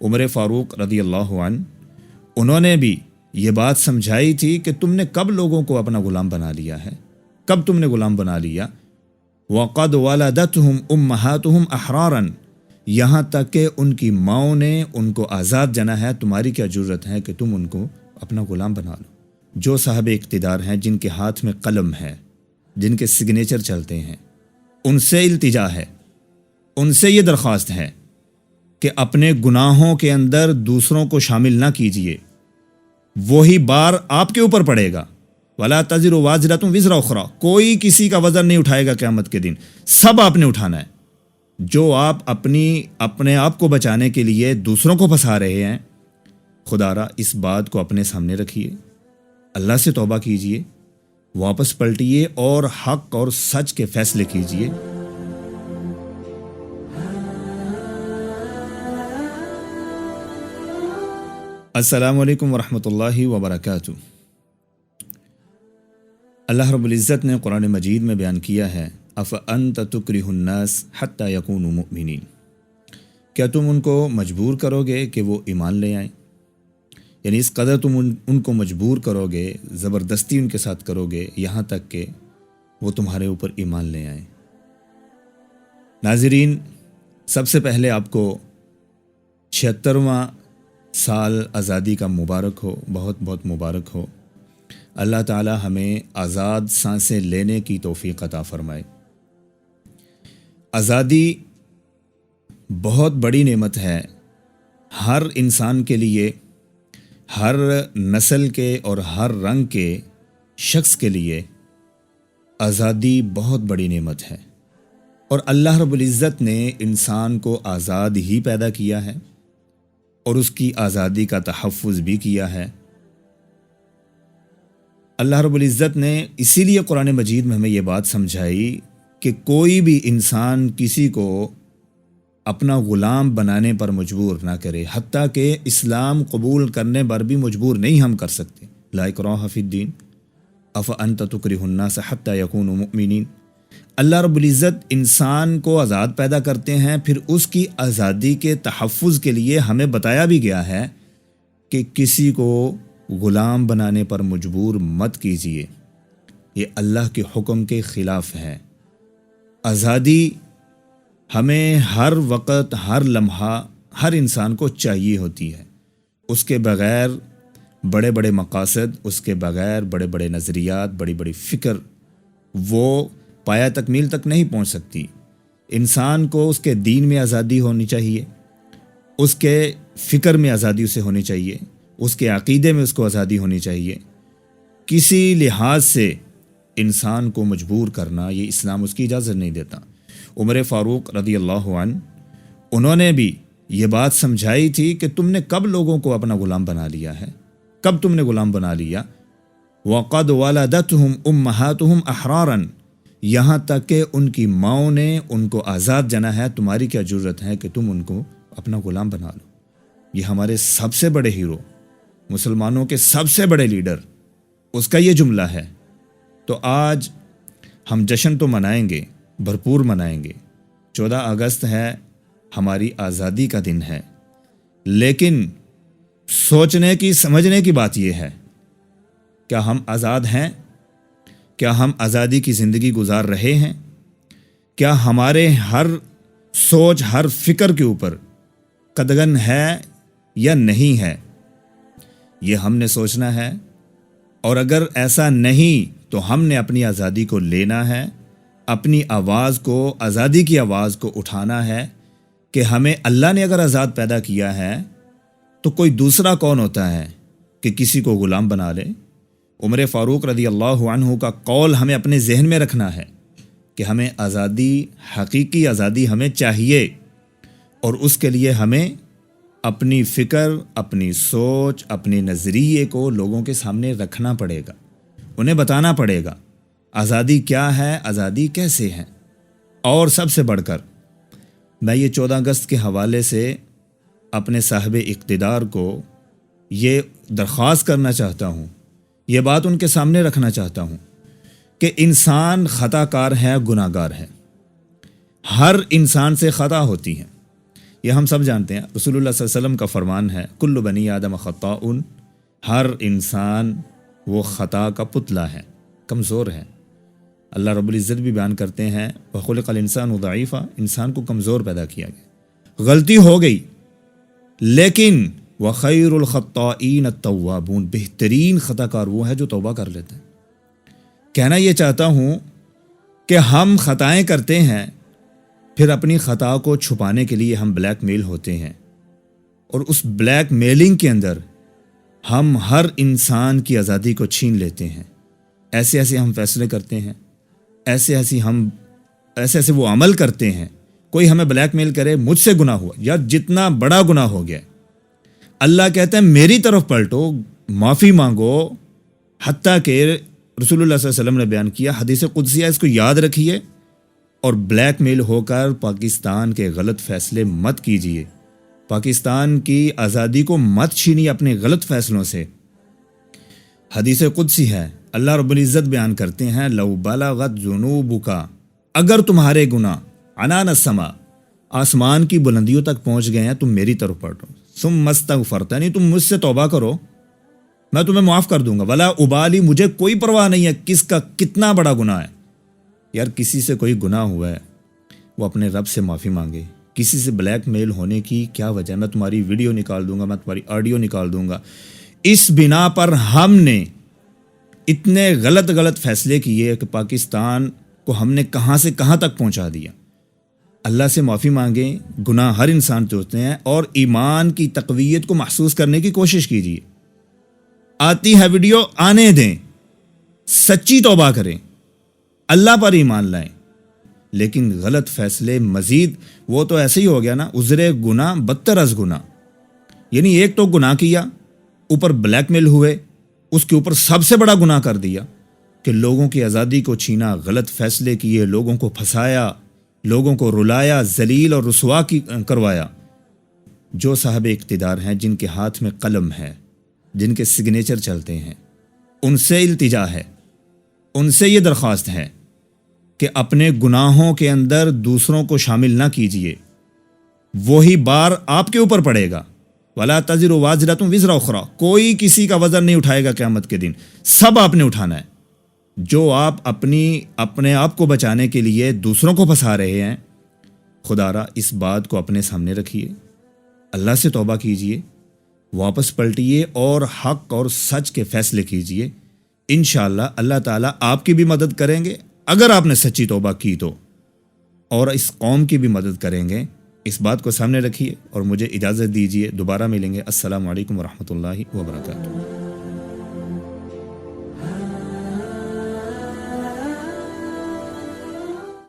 عمر فاروق رضی اللہ عنہ انہوں نے بھی یہ بات سمجھائی تھی کہ تم نے کب لوگوں کو اپنا غلام بنا لیا ہے، کب تم نے غلام بنا لیا۔ وَقَدْ وَلَدَتْهُمْ أُمَّهَاتُهُمْ أَحْرَارًا، یہاں تک کہ ان کی ماؤں نے ان کو آزاد جنا ہے، تمہاری کیا ضرورت ہے کہ تم ان کو اپنا غلام بنا لو۔ جو صاحب اقتدار ہیں، جن کے ہاتھ میں قلم ہے، جن کے سگنیچر چلتے ہیں، ان سے التجا ہے، ان سے یہ درخواست ہے کہ اپنے گناہوں کے اندر دوسروں کو شامل نہ کیجیے، وہی بار آپ کے اوپر پڑے گا۔ وَلَا تَزِرُ وَازِرَةٌ وِزْرَ أُخْرَىٰ، کوئی کسی کا وزن نہیں اٹھائے گا قیامت کے دن، سب آپ نے اٹھانا ہے۔ جو آپ اپنے آپ کو بچانے کے لیے دوسروں کو پھنسا رہے ہیں، خدا را اس بات کو اپنے سامنے رکھیے، اللہ سے توبہ کیجیے، واپس پلٹیے اور حق اور سچ کے فیصلے کیجیے۔ السلام علیکم ورحمۃ اللہ وبرکاتہ۔ اللہ رب العزت نے قرآن مجید میں بیان کیا ہے، أَفَأَنْتَ تُكْرِهُ النَّاسَ حَتَّى يَكُونُوا مُؤْمِنِينَ، کیا تم ان کو مجبور کرو گے کہ وہ ایمان لے آئیں؟ یعنی اس قدر تم ان کو مجبور کرو گے، زبردستی ان کے ساتھ کرو گے، یہاں تک کہ وہ تمہارے اوپر ایمان لے آئیں۔ ناظرین، سب سے پہلے آپ کو 76واں سال آزادی کا مبارک ہو، بہت بہت مبارک ہو۔ اللہ تعالی ہمیں آزاد سانسیں لینے کی توفیق عطا فرمائے۔ آزادی بہت بڑی نعمت ہے، ہر انسان کے لیے، ہر نسل کے اور ہر رنگ کے شخص کے لیے آزادی بہت بڑی نعمت ہے، اور اللہ رب العزت نے انسان کو آزاد ہی پیدا کیا ہے اور اس کی آزادی کا تحفظ بھی کیا ہے۔ اللہ رب العزت نے اسی لیے قرآن مجید میں ہمیں یہ بات سمجھائی کہ کوئی بھی انسان کسی کو اپنا غلام بنانے پر مجبور نہ کرے، حتیٰ کہ اسلام قبول کرنے پر بھی مجبور نہیں ہم کر سکتے۔ لا اکراہ فی الدین افانت تکرہ الناس حتی یکونوا مؤمنین۔ اللہ رب العزت انسان کو آزاد پیدا کرتے ہیں، پھر اس کی آزادی کے تحفظ کے لیے ہمیں بتایا بھی گیا ہے کہ کسی کو غلام بنانے پر مجبور مت کیجیے، یہ اللہ کے حکم کے خلاف ہے۔ آزادی ہمیں ہر وقت، ہر لمحہ، ہر انسان کو چاہیے ہوتی ہے۔ اس کے بغیر بڑے بڑے مقاصد، اس کے بغیر بڑے بڑے نظریات، بڑی بڑی فکر، وہ پایہ تکمیل تک نہیں پہنچ سکتی۔ انسان کو اس کے دین میں آزادی ہونی چاہیے، اس کے فکر میں آزادی اسے ہونی چاہیے، اس کے عقیدے میں اس کو آزادی ہونی چاہیے۔ کسی لحاظ سے انسان کو مجبور کرنا، یہ اسلام اس کی اجازت نہیں دیتا۔ عمر فاروق رضی اللہ عنہ انہوں نے بھی یہ بات سمجھائی تھی کہ تم نے کب لوگوں کو اپنا غلام بنا لیا ہے، کب تم نے غلام بنا لیا۔ وَقَدْ وَلَدَتْهُمْ أُمَّهَاتُهُمْ أَحْرَارًا، یہاں تک کہ ان کی ماؤں نے ان کو آزاد جنا ہے، تمہاری کیا ضرورت ہے کہ تم ان کو اپنا غلام بنا لو۔ یہ ہمارے سب سے بڑے ہیرو، مسلمانوں کے سب سے بڑے لیڈر، اس کا یہ جملہ ہے۔ تو آج ہم جشن تو منائیں گے، بھرپور منائیں گے۔ 14 اگست ہے، ہماری آزادی کا دن ہے، لیکن سوچنے کی، سمجھنے کی بات یہ ہے، کیا ہم آزاد ہیں؟ کیا ہم آزادی کی زندگی گزار رہے ہیں؟ کیا ہمارے ہر سوچ، ہر فکر کے اوپر قدغن ہے یا نہیں ہے؟ یہ ہم نے سوچنا ہے، اور اگر ایسا نہیں تو ہم نے اپنی آزادی کو لینا ہے، اپنی آواز کو، آزادی کی آواز کو اٹھانا ہے کہ ہمیں اللہ نے اگر آزاد پیدا کیا ہے تو کوئی دوسرا کون ہوتا ہے کہ کسی کو غلام بنا لے۔ عمر فاروق رضی اللہ عنہ کا قول ہمیں اپنے ذہن میں رکھنا ہے کہ ہمیں آزادی، حقیقی آزادی ہمیں چاہیے، اور اس کے لیے ہمیں اپنی فکر، اپنی سوچ، اپنے نظریے کو لوگوں کے سامنے رکھنا پڑے گا، انہیں بتانا پڑے گا آزادی کیا ہے، آزادی کیسے ہے۔ اور سب سے بڑھ کر میں یہ 14 اگست کے حوالے سے اپنے صاحب اقتدار کو یہ درخواست کرنا چاہتا ہوں، یہ بات ان کے سامنے رکھنا چاہتا ہوں کہ انسان خطا کار ہے، گناہ گار ہے، ہر انسان سے خطا ہوتی ہے۔ یہ ہم سب جانتے ہیں، رسول اللہ صلی اللہ علیہ وسلم کا فرمان ہے کل بنی آدم خطاء، ہر انسان وہ خطا کا پتلا ہے، کمزور ہے۔ اللہ رب العزت بھی بیان کرتے ہیں وَخُلِقَ الْإِنسَانُ ضَعِيفًا، انسان کو کمزور پیدا کیا گیا، غلطی ہو گئی، لیکن وَخَيْرُ الْخَطَّائِينَ التَّوَّابُونَ، بہترین خطا کار وہ ہے جو توبہ کر لیتے ہیں۔ کہنا یہ چاہتا ہوں کہ ہم خطائیں کرتے ہیں، پھر اپنی خطا کو چھپانے کے لیے ہم بلیک میل ہوتے ہیں، اور اس بلیک میلنگ کے اندر ہم ہر انسان کی آزادی کو چھین لیتے ہیں۔ ایسے ایسے ہم فیصلے کرتے ہیں، ایسے ایسے وہ عمل کرتے ہیں۔ کوئی ہمیں بلیک میل کرے مجھ سے گناہ ہوا یا جتنا بڑا گناہ ہو گیا، اللہ کہتا ہے میری طرف پلٹو، معافی مانگو، حتیٰ کہ رسول اللہ صلی اللہ علیہ وسلم نے بیان کیا، حدیث قدسیہ، اس کو یاد رکھیے، اور بلیک میل ہو کر پاکستان کے غلط فیصلے مت کیجیے، پاکستان کی آزادی کو مت چھینیے اپنے غلط فیصلوں سے۔ حدیث قدسی ہے، اللہ رب العزت بیان کرتے ہیں لو بلغت ذنوبک، اگر تمہارے گناہ عنان السماء، آسمان کی بلندیوں تک پہنچ گئے ہیں، تم میری طرف پلٹو، ثم استغفرتنی، تم مجھ سے توبہ کرو، میں تمہیں معاف کر دوں گا، ولا ابالی، مجھے کوئی پرواہ نہیں ہے کس کا کتنا بڑا گناہ ہے۔ یار کسی سے کوئی گناہ ہوا ہے، وہ اپنے رب سے معافی مانگے۔ کسی سے بلیک میل ہونے کی کیا وجہ ہے؟ میں تمہاری ویڈیو نکال دوں گا، میں تمہاری آڈیو نکال دوں گا۔ اس بنا پر ہم نے اتنے غلط فیصلے کیے کہ پاکستان کو ہم نے کہاں سے کہاں تک پہنچا دیا۔ اللہ سے معافی مانگیں، گناہ ہر انسان سے ہوتے ہیں، اور ایمان کی تقویت کو محسوس کرنے کی کوشش کیجیے۔ آتی ہے ویڈیو، آنے دیں، سچی توبہ کریں، اللہ پر ایمان لائیں، لیکن غلط فیصلے مزید، وہ تو ایسے ہی ہو گیا نا، عذر گناہ بدتر از گناہ، یعنی ایک تو گناہ کیا، اوپر بلیک میل ہوئے، اس کے اوپر سب سے بڑا گناہ کر دیا کہ لوگوں کی آزادی کو چھینا، غلط فیصلے کیے، لوگوں کو پھنسایا، لوگوں کو رلایا، ذلیل اور رسوا کروایا۔ جو صاحب اقتدار ہیں، جن کے ہاتھ میں قلم ہے، جن کے سگنیچر چلتے ہیں، ان سے التجا ہے، ان سے یہ درخواست ہے کہ اپنے گناہوں کے اندر دوسروں کو شامل نہ کیجیے، وہی بار آپ کے اوپر پڑے گا۔ وَلَا تَزِرُ وَازِرَةٌ وِزْرَ أُخْرَىٰ، کوئی کسی کا وزن نہیں اٹھائے گا قیامت کے دن، سب آپ نے اٹھانا ہے۔ جو آپ اپنے آپ کو بچانے کے لیے دوسروں کو پھنسا رہے ہیں، خدا را اس بات کو اپنے سامنے رکھیے، اللہ سے توبہ کیجیے، واپس پلٹیے اور حق اور سچ کے فیصلے کیجیے۔ انشاءاللہ اللہ تعالیٰ آپ کی بھی مدد کریں گے اگر آپ نے سچی توبہ کی تو، اور اس قوم کی بھی مدد کریں گے۔ اس بات کو سامنے رکھیے اور مجھے اجازت دیجیے، دوبارہ ملیں گے۔ السلام علیکم ورحمۃ اللہ وبرکاتہ۔